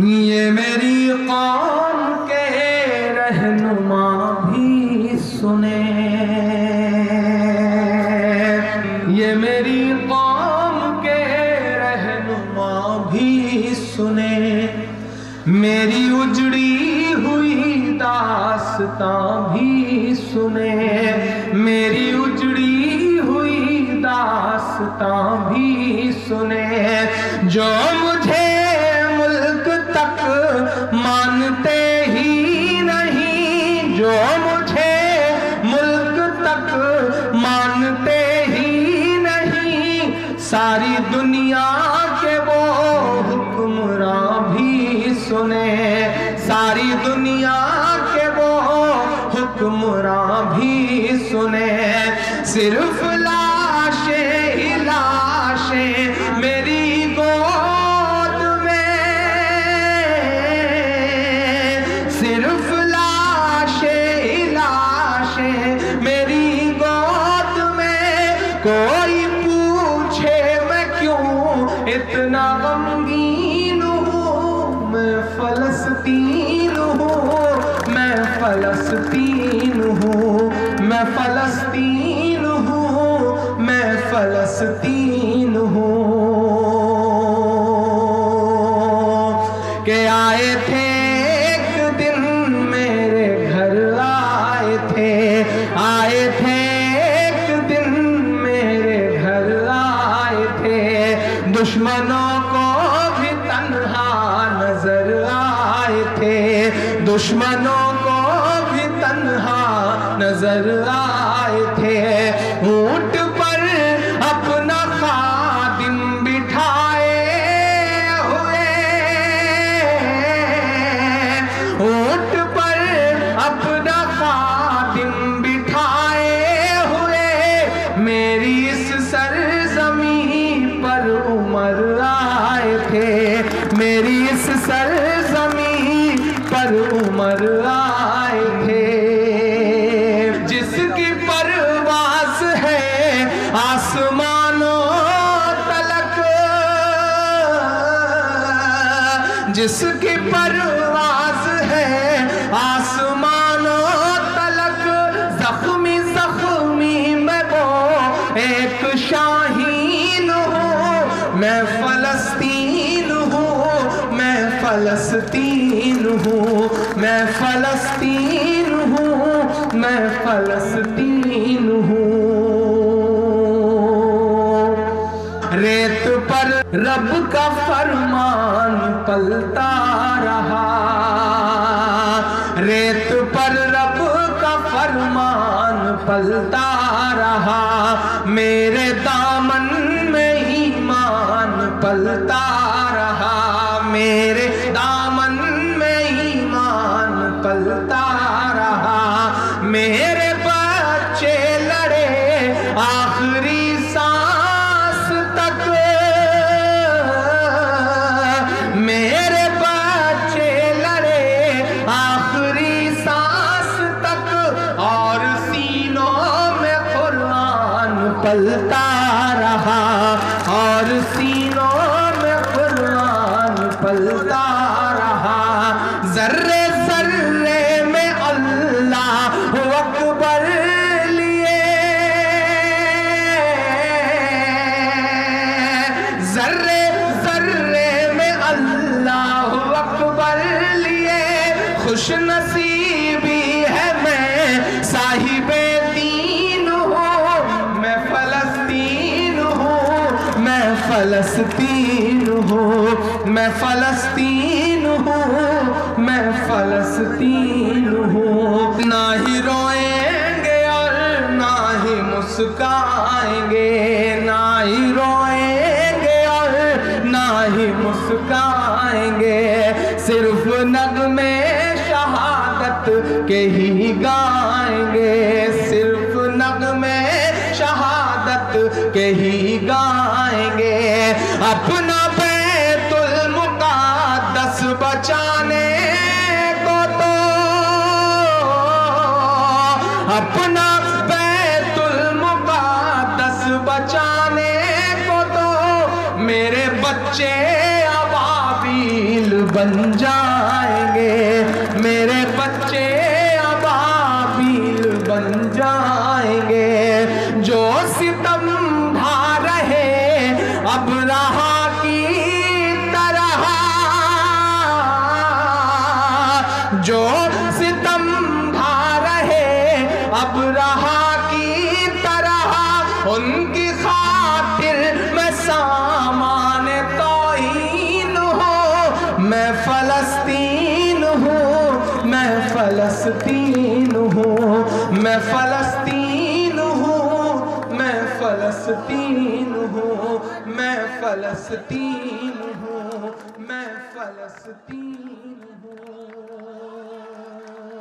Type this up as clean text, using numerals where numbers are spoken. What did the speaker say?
یہ میری قوم کے رہنما بھی سنیں، یہ میری قوم کے رہنما بھی سنیں، میری اجڑی ہوئی داستاں بھی سنیں، میری اجڑی ہوئی داستاں بھی سنیں، جو مجھے ملک تک مانتے ہی نہیں، جو مجھے ملک تک مانتے ہی نہیں، ساری دنیا کے وہ حکمراں بھی سنیں، ساری دنیا کے وہ حکمراں بھی سنیں، صرف لاشیں ہی لاشیں میری گود میں، صرف لاشیں ہی لاشیں میری گود میں، کوئی پوچھے میں کیوں اتنا غمگین ہوں، میں فلسطین ہوں، میں فلسطین ہوں، میں فلسطین ہوں، میں فلسطین ہوں، کہ آئے تھے ایک دن میرے گھر، آئے تھے، آئے تھے ایک دن میرے گھر، آئے تھے، دشمنوں کو بھی تنہا نظر آئے تھے، دشمنوں کو بھی تنہا نظر آئے تھے، اونٹ پر اپنا خادم بٹھائے ہوئے، اونٹ پر اپنا خادم بٹھائے ہوئے، میری اس سرزمین پر عمر آئے تھے، میری اس سرزمین پر عمر آئے تھے، جس کی پرواز ہے آسمانوں تلک، جس کی پرواز ہے آسمانوں تلک، زخمی زخمی میں وہ ایک شاہین ہوں، میں فلسطین ہوں، میں فلسطین ہوں، میں فلسطین ہوں، میں فلسطین ہوں، ریت پر رب کا فرمان پلتا رہا، ریت پر رب کا فرمان پلتا رہا، میرے دامن میں ایمان پلتا رہا، میرے دامن میں ایمان پلتا رہا، میرے بچے لڑے آخری سانس تک، میرے بچے لڑے آخری سانس تک، اور سینوں میں قرآن پلتا رہا، اور سینوں میں قرآن پلتا رہا، ذرے ذرے میں اللہ اکبر لیے، ذرے ذرے میں اللہ اکبر لیے، خوش نصیبی ہے میں صاحب دین ہوں، میں فلسطین ہوں، میں فلسطین ہوں، میں فلسطین ہوں، میں فلسطین ہوں، نہ ہی روئیں گے اور نہ ہی مسکرائیں گے، نہ ہی روئیں گے اور نہ ہی مسکرائیں گے، صرف نغمے شہادت کے ہی گائیں گے، صرف نغمے شہادت کے ہی گائیں گے، اپنا بیت المقدس بچانے کو تو، اپنا بیت المقدس بچانے کو تو، میرے بچے ابابیل بن جائیں گے، میرے بچے ابابیل بن جائیں گے، جو ستم ڈھا رہے ابرہا کی طرح، جو ستم ڈھا رہے ابرہا کی طرح، ان کی خاطر میں سامان توہین ہوں، میں فلسطین ہوں، میں فلسطین ہوں، میں فلسطین ہوں، میں فلسطین ہوں، میں فلسطین ہوں، میں فلسطین